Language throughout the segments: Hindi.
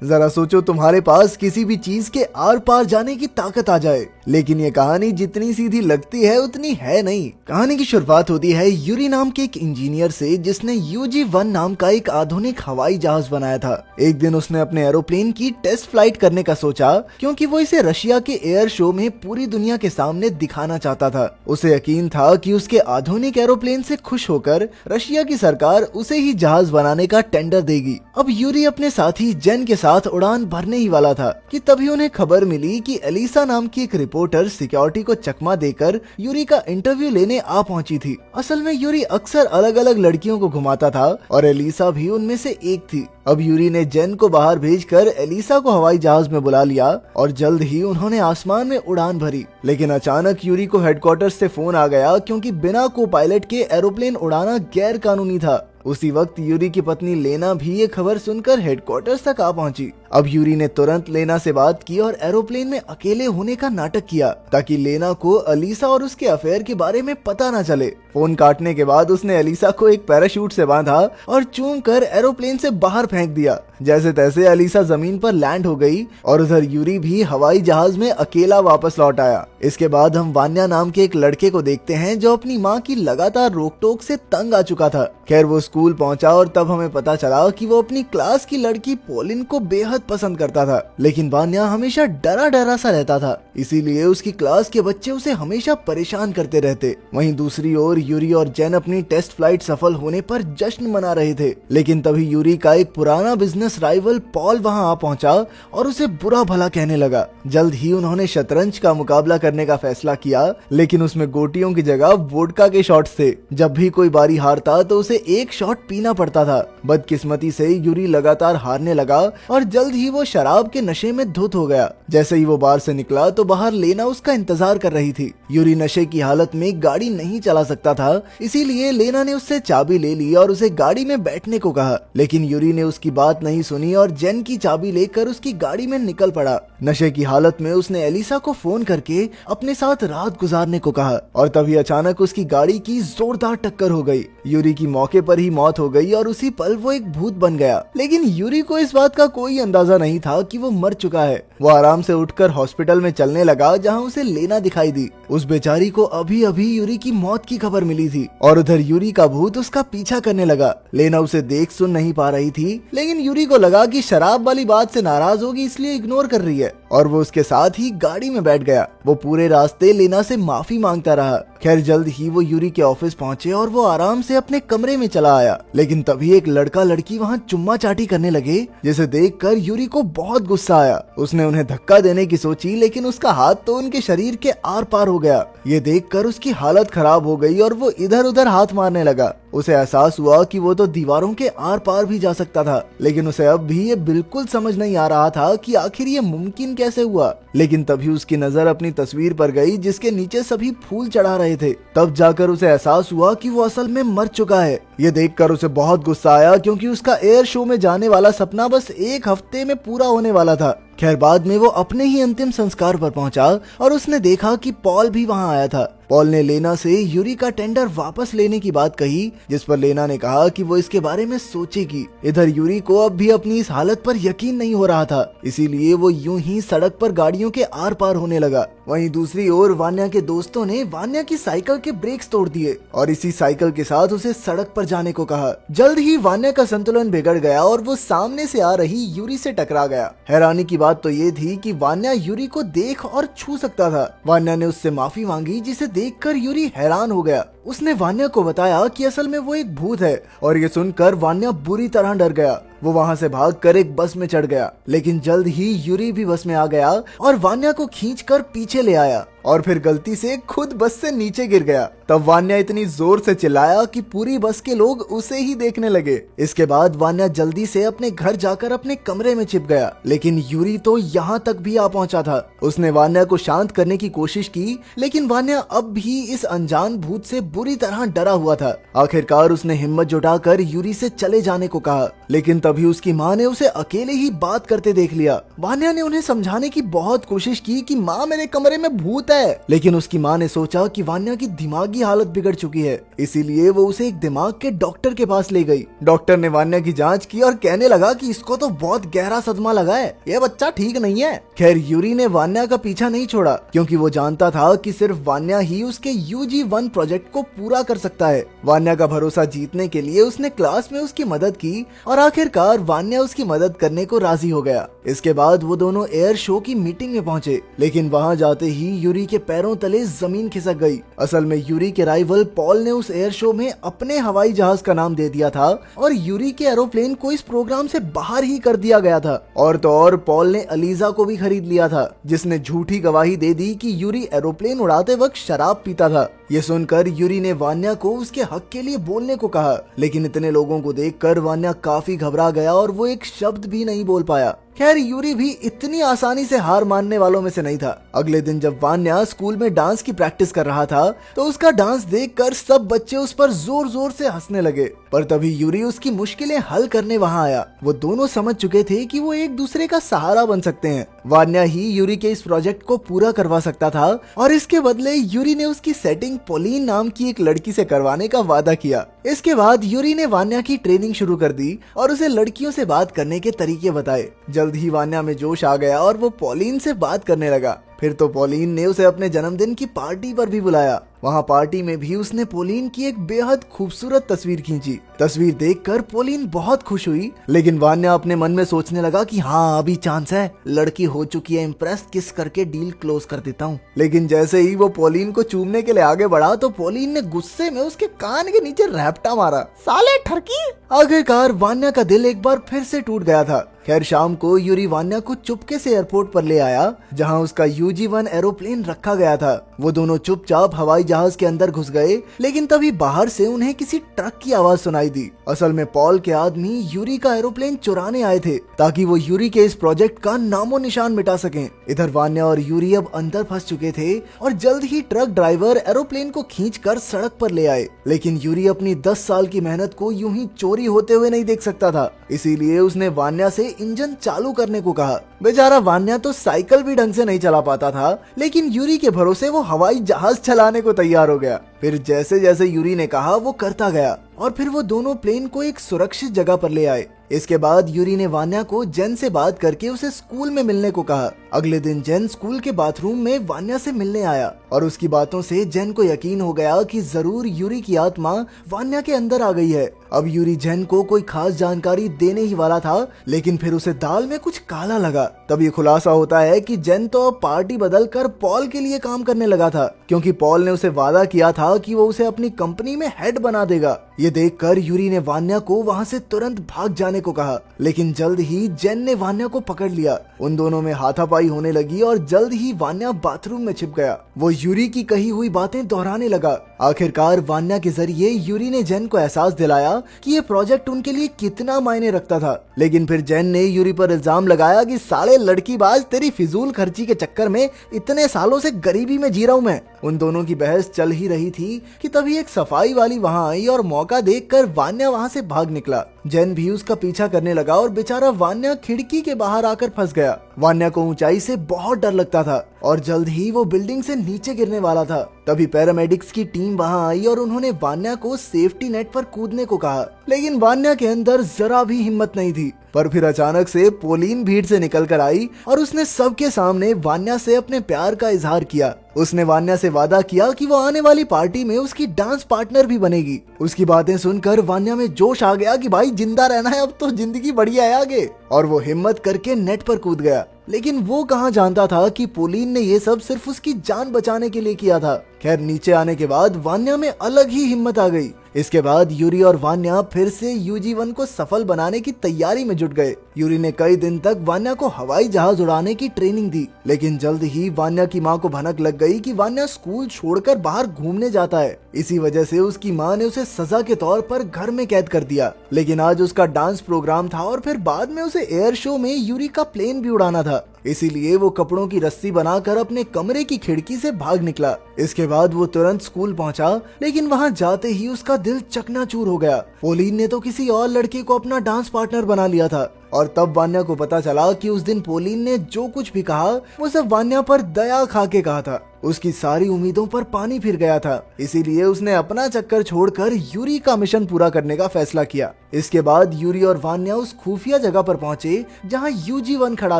जरा सोचो तुम्हारे पास किसी भी चीज के आर पार जाने की ताकत आ जाए। लेकिन ये कहानी जितनी सीधी लगती है उतनी है नहीं। कहानी की शुरुआत होती है यूरी नाम के एक इंजीनियर से, जिसने UG-1 नाम का एक आधुनिक हवाई जहाज बनाया था। एक दिन उसने अपने एरोप्लेन की टेस्ट फ्लाइट करने का सोचा, क्योंकि वो इसे रशिया के एयर शो में पूरी दुनिया के सामने दिखाना चाहता था। उसे यकीन था कि उसके आधुनिक एरोप्लेन से खुश होकर रशिया की सरकार उसे ही जहाज बनाने का टेंडर देगी। अब यूरी अपने साथी जेन के साथ उड़ान भरने ही वाला था कि तभी उन्हें खबर मिली कि एलिसा नाम की एक रिपोर्टर सिक्योरिटी को चकमा देकर यूरी का इंटरव्यू लेने आ पहुंची थी। असल में यूरी अक्सर अलग अलग लड़कियों को घुमाता था और एलिसा भी उनमें से एक थी। अब यूरी ने जेन को बाहर भेजकर एलिसा को हवाई जहाज में बुला लिया और जल्द ही उन्होंने आसमान में उड़ान भरी। लेकिन अचानक यूरी को हेडक्वार्टर से फोन आ गया, क्योंकि बिना को पायलट के एरोप्लेन उड़ाना गैर कानूनी था। उसी वक्त यूरी की पत्नी लेना भी ये खबर सुनकर हेडक्वार्टर्स तक आ पहुंची। अब यूरी ने तुरंत लेना से बात की और एरोप्लेन में अकेले होने का नाटक किया, ताकि लेना को एलिसा और उसके अफेयर के बारे में पता न चले। फोन काटने के बाद उसने एलिसा को एक पैराशूट से बांधा और चूम कर एरोप्लेन से बाहर फेंक दिया। जैसे तैसे एलिसा जमीन पर लैंड हो गई और उधर यूरी भी हवाई जहाज में अकेला वापस लौट आया। इसके बाद हम वान्या नाम के एक लड़के को देखते हैं, जो अपनी माँ की लगातार रोक टोक से तंग आ चुका था। खैर वो स्कूल पहुंचा और तब हमें पता चला कि वो अपनी क्लास की लड़की पोलिन को बेहद पसंद करता था। लेकिन वान्या हमेशा डरा डरा सा रहता था, इसीलिए उसकी क्लास के बच्चे उसे हमेशा परेशान करते रहते। वहीं दूसरी ओर यूरी और जेन अपनी टेस्ट फ्लाइट सफल होने पर जश्न मना रहे थे। लेकिन तभी यूरी का एक पुराना बिजनेस राइवल पॉल वहां आ पहुंचा और उसे बुरा भला कहने लगा। जल्द ही उन्होंने शतरंज का मुकाबला करने का फैसला किया, लेकिन उसमें गोटियों की जगह वोडका के शॉट्स थे। जब भी कोई बारी हारता तो उसे एक शॉट पीना पड़ता था। बदकिस्मती से यूरी लगातार हारने लगा और जल्द ही वो शराब के नशे में धुत हो गया। जैसे ही वो बार से निकला तो बाहर लेना उसका इंतजार कर रही थी। यूरी नशे की हालत में गाड़ी नहीं चला सकता था, इसीलिए लेना ने उससे चाबी ले ली और उसे गाड़ी में बैठने को कहा। लेकिन यूरी ने उसकी बात नहीं सुनी और जेन की चाबी लेकर उसकी गाड़ी में निकल पड़ा। नशे की हालत में उसने एलिसा को फोन करके अपने साथ रात गुजारने को कहा और तभी अचानक उसकी गाड़ी की जोरदार टक्कर हो गई। यूरी की मौके पर ही मौत हो गई और उसी पल वो एक भूत बन गया। लेकिन यूरी को इस बात का कोई अंदाजा नहीं था कि वो मर चुका है। वो आराम से उठकर हॉस्पिटल में चलने लगा, जहां उसे लेना दिखाई दी। उस बेचारी को अभी अभी यूरी की मौत की खबर मिली थी और उधर यूरी का भूत उसका पीछा करने लगा। लेना उसे देख सुन नहीं पा रही थी, लेकिन यूरी को लगा कि शराब वाली बात से नाराज होगी, इसलिए इग्नोर कर रही है और वो उसके साथ ही गाड़ी में बैठ गया। वो पूरे रास्ते लेना से माफी मांगता रहा। खैर जल्द ही वो यूरी के ऑफिस पहुंचे और वो आराम से अपने कमरे में चला आया। लेकिन तभी एक लड़का लड़की वहां चुम्मा चाटी करने लगे, जिसे देखकर यूरी को बहुत गुस्सा आया। उसने उन्हें धक्का देने की सोची, लेकिन उसका हाथ तो उनके शरीर के आर पार हो गया। ये देखकर उसकी हालत खराब हो गई और वो इधर उधर हाथ मारने लगा। उसे एहसास हुआ कि वो तो दीवारों के आर पार भी जा सकता था, लेकिन उसे अब भी ये बिल्कुल समझ नहीं आ रहा था कि आखिर ये मुमकिन कैसे हुआ। लेकिन तभी उसकी नजर अपनी तस्वीर पर गई, जिसके नीचे सभी फूल चढ़ा रहे थे। तब जाकर उसे एहसास हुआ कि वो असल में मर चुका है। ये देखकर उसे बहुत गुस्सा आया, क्योंकि उसका एयर शो में जाने वाला सपना बस एक हफ्ते में पूरा होने वाला था। खैर बाद में वो अपने ही अंतिम संस्कार पर पहुंचा और उसने देखा कि पॉल भी वहां आया था। पॉल ने लेना से यूरी का टेंडर वापस लेने की बात कही, जिस पर लेना ने कहा कि वो इसके बारे में सोचेगी। इधर यूरी को अब भी अपनी इस हालत पर यकीन नहीं हो रहा था, इसीलिए वो यूं ही सड़क पर गाड़ियों के आर पार होने लगा। वहीं दूसरी ओर वान्या के दोस्तों ने वान्या की साइकिल के ब्रेक्स तोड़ दिए और इसी साइकिल के साथ उसे सड़क पर जाने को कहा। जल्द ही वान्या का संतुलन बिगड़ गया और वो सामने से आ रही यूरी से टकरा गया। हैरानी की बात तो ये थी कि वान्या यूरी को देख और छू सकता था। वान्या ने उससे माफी मांगी, जिसे देखकर यूरी हैरान हो गया। उसने वान्या को बताया कि असल में वो एक भूत है और ये सुनकर वान्या बुरी तरह डर गया। वो वहां से भागकर एक बस में चढ़ गया, लेकिन जल्द ही यूरी भी बस में आ गया और वान्या को खींचकर पीछे ले आया और फिर गलती से खुद बस से नीचे गिर गया। तब वान्या इतनी जोर से चिल्लाया कि पूरी बस के लोग उसे ही देखने लगे। इसके बाद वान्या जल्दी से अपने घर जाकर अपने कमरे में छिप गया, लेकिन यूरी तो यहाँ तक भी आ पहुंचा था। उसने वान्या को शांत करने की कोशिश की, लेकिन वान्या अब भी इस अनजान भूत से बुरी तरह डरा हुआ था। आखिरकार उसने हिम्मत जुटाकर यूरी से चले जाने को कहा, लेकिन तभी उसकी माँ ने उसे अकेले ही बात करते देख लिया। वान्या ने उन्हें समझाने की बहुत कोशिश की कि माँ मेरे कमरे में भूत है, लेकिन उसकी माँ ने सोचा कि वान्या की दिमागी हालत बिगड़ चुकी है, इसीलिए वो उसे एक दिमाग के डॉक्टर के पास ले गई। डॉक्टर ने वान्या की जांच की और कहने लगा कि इसको तो बहुत गहरा सदमा लगा है, ये बच्चा ठीक नहीं है। खैर यूरी ने वान्या का पीछा नहीं छोड़ा, क्योंकि वो जानता था कि सिर्फ वान्या ही उसके UG-1 प्रोजेक्ट को पूरा कर सकता है। वान्या का भरोसा जीतने के लिए उसने क्लास में उसकी मदद की और आखिरकार वान्या उसकी मदद करने को राजी हो गया। इसके बाद वो दोनों एयर शो की मीटिंग में पहुंचे, लेकिन वहां जाते ही यूरी के पैरों तले जमीन खिसक गई। असल में यूरी के राइवल पॉल ने उस एयर शो में अपने हवाई जहाज का नाम दे दिया था और यूरी के एरोप्लेन को इस प्रोग्राम से बाहर ही कर दिया गया था। और तो और पॉल ने अलीजा को भी खरीद लिया था, जिसने झूठी गवाही दे दी कि यूरी एरोप्लेन उड़ाते वक्त शराब पीता था। ये सुनकर यूरी ने वान्या को उसके हक के लिए बोलने को कहा, लेकिन इतने लोगों को देखकर वान्या काफी घबरा गया और वो एक शब्द भी नहीं बोल पाया। खैर यूरी भी इतनी आसानी से हार मानने वालों में से नहीं था। अगले दिन जब वान्या स्कूल में डांस की प्रैक्टिस कर रहा था, तो उसका डांस देखकर सब बच्चे उस पर जोर जोर से हंसने लगे। पर तभी यूरी उसकी मुश्किलें हल करने वहां आया। वो दोनों समझ चुके थे कि वो एक दूसरे का सहारा बन सकते हैं। वान्या ही यूरी के इस प्रोजेक्ट को पूरा करवा सकता था और इसके बदले यूरी ने उसकी सेटिंग पोलिन नाम की एक लड़की से करवाने का वादा किया। इसके बाद यूरी ने वान्या की ट्रेनिंग शुरू कर दी और उसे लड़कियों से बात करने के तरीके बताए। जल्द ही वान्या में जोश आ गया और वो पोलिन से बात करने लगा। फिर तो पोलिन ने उसे अपने जन्मदिन की पार्टी पर भी बुलाया। वहाँ पार्टी में भी उसने पोलिन की एक बेहद खूबसूरत तस्वीर खींची। तस्वीर देखकर पोलिन बहुत खुश हुई, लेकिन वान्या अपने मन में सोचने लगा कि हाँ अभी चांस है, लड़की हो चुकी है इम्प्रेस, किस करके डील क्लोज कर देता हूँ। लेकिन जैसे ही वो पोलिन को चूमने के लिए आगे बढ़ा तो पोलिन ने गुस्से में उसके कान के नीचे रैप्टा मारा। साले ठरकी। आखिरकार वान्या का दिल एक बार फिर से टूट गया था। खैर शाम को यूरी वान्या को चुपके से एयरपोर्ट पर ले आया, जहां उसका UG-1 एरोप्लेन रखा गया था। वो दोनों चुपचाप हवाई जहाज के अंदर घुस गए, लेकिन तभी बाहर से उन्हें किसी ट्रक की आवाज सुनाई दी। असल में पॉल के आदमी यूरी का एरोप्लेन चुराने आए थे, ताकि वो यूरी के इस प्रोजेक्ट का नामो निशान मिटा सकें। इधर वान्या और यूरी अब अंदर फंस चुके थे और जल्द ही ट्रक ड्राइवर एरोप्लेन को खींचकर सड़क पर ले आए। लेकिन यूरी अपनी 10 साल की मेहनत को यूं ही चोरी होते हुए नहीं देख सकता था, इसीलिए उसने वान्या से इंजन चालू करने को कहा। बेचारा वान्या तो साइकिल भी ढंग से नहीं चला पाता था, लेकिन यूरी के भरोसे वो हवाई जहाज चलाने को तैयार हो गया। फिर जैसे जैसे यूरी ने कहा वो करता गया और फिर वो दोनों प्लेन को एक सुरक्षित जगह पर ले आए। इसके बाद यूरी ने वान्या को जेन से बात करके उसे स्कूल में मिलने को कहा। अगले दिन जेन स्कूल के बाथरूम में वान्या से मिलने आया और उसकी बातों से जेन को यकीन हो गया कि जरूर यूरी की आत्मा वान्या के अंदर आ गई है। अब यूरी जेन को कोई खास जानकारी देने ही वाला था, लेकिन फिर उसे दाल में कुछ काला लगा। तब ये खुलासा होता है कि जेन तो अब पार्टी बदलकर पॉल के लिए काम करने लगा था, क्योंकि पॉल ने उसे वादा किया था कि वो उसे अपनी कंपनी में हेड बना देगा। ये देखकर यूरी ने वान्या को वहाँ से तुरंत भाग जाने को कहा, लेकिन जल्द ही जेन ने वान्या को पकड़ लिया। उन दोनों में हाथापाई होने लगी और जल्द ही वान्या बाथरूम में छिप गया। वो यूरी की कही हुई बातें दोहराने लगा। आखिरकार वान्या के जरिए यूरी ने जेन को एहसास दिलाया कि ये प्रोजेक्ट उनके लिए कितना मायने रखता था। लेकिन फिर जेन ने यूरी पर इल्जाम लगाया कि साले लड़कीबाज, तेरी फिजूल खर्ची के चक्कर में इतने सालों से गरीबी में जी रहा हूँ मैं। उन दोनों की बहस चल ही रही थी कि तभी एक सफाई वाली वहां आई और मौका देखकर वान्या वहां से भाग निकला। जेन भी उसका पीछा करने लगा और बेचारा वान्या खिड़की के बाहर आकर फंस गया। वान्या को ऊंचाई से बहुत डर लगता था और जल्द ही वो बिल्डिंग से नीचे गिरने वाला था। तभी पैरामेडिक्स की टीम वहां आई और उन्होंने वान्या को सेफ्टी नेट पर कूदने को कहा, लेकिन वान्या के अंदर जरा भी हिम्मत नहीं थी। पर फिर अचानक से पोलिन भीड़ से निकल कर आई और उसने सबके सामने वान्या से अपने प्यार का इजहार किया। उसने वान्या से वादा किया कि वो आने वाली पार्टी में उसकी डांस पार्टनर भी बनेगी। उसकी बातें सुनकर वान्या में जोश आ गया कि भाई जिंदा रहना है, अब तो जिंदगी बढ़िया है आगे। और वो हिम्मत करके नेट पर कूद गया। लेकिन वो कहाँ जानता था कि पोलिन ने ये सब सिर्फ उसकी जान बचाने के लिए किया था। खैर नीचे आने के बाद वान्या में अलग ही हिम्मत आ गई। इसके बाद यूरी और वान्या फिर से UG-1 को सफल बनाने की तैयारी में जुट गए। यूरी ने कई दिन तक वान्या को हवाई जहाज उड़ाने की ट्रेनिंग दी, लेकिन जल्द ही वान्या की माँ को भनक लग गई कि वान्या स्कूल छोड़कर बाहर घूमने जाता है। इसी वजह से उसकी माँ ने उसे सजा के तौर पर घर में कैद कर दिया। लेकिन आज उसका डांस प्रोग्राम था और फिर बाद में उसे एयर शो में यूरी का प्लेन भी उड़ाना था, इसीलिए वो कपड़ों की रस्सी बनाकर अपने कमरे की खिड़की से भाग निकला। इसके बाद वो तुरंत स्कूल पहुंचा, लेकिन वहां जाते ही उसका दिल चकनाचूर हो गया। पोलिन ने तो किसी और लड़के को अपना डांस पार्टनर बना लिया था और तब वान्या को पता चला कि उस दिन पोलिन ने जो कुछ भी कहा वो सब वान्या पर दया खा के कहा था। उसकी सारी उम्मीदों पर पानी फिर गया था, इसीलिए उसने अपना चक्कर छोड़कर यूरी का मिशन पूरा करने का फैसला किया। इसके बाद यूरी और वान्या उस खुफिया जगह पर पहुंचे जहां UG-1 खड़ा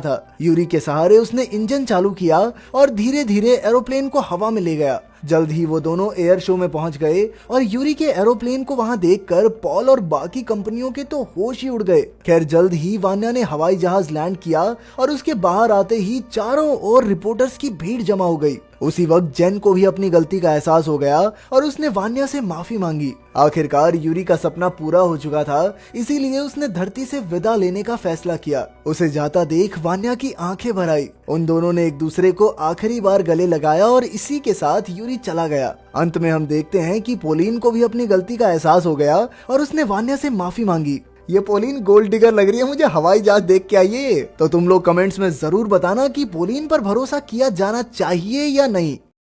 था। यूरी के सहारे उसने इंजन चालू किया और धीरे धीरे एरोप्लेन को हवा में ले गया। जल्द ही वो दोनों एयर शो में पहुंच गए और यूरी के एरोप्लेन को वहां देखकर पॉल और बाकी कंपनियों के तो होश ही उड़ गए। खैर जल्द ही वान्या ने हवाई जहाज लैंड किया और उसके बाहर आते ही चारों ओर रिपोर्टर्स की भीड़ जमा हो गई। उसी वक्त जेन को भी अपनी गलती का एहसास हो गया और उसने वान्या से माफी मांगी। आखिरकार यूरी का सपना पूरा हो चुका था, इसीलिए उसने धरती से विदा लेने का फैसला किया। उसे जाता देख वान्या की आंखें भर आई। उन दोनों ने एक दूसरे को आखिरी बार गले लगाया और इसी के साथ यूरी चला गया। अंत में हम देखते हैं कि पोलिन को भी अपनी गलती का एहसास हो गया और उसने वान्या से माफी मांगी। ये पोलिन गोल्ड डिगर लग रही है मुझे हवाई जहाज देख के आइए। तो तुम लोग कमेंट्स में जरूर बताना कि पोलिन पर भरोसा किया जाना चाहिए या नहीं।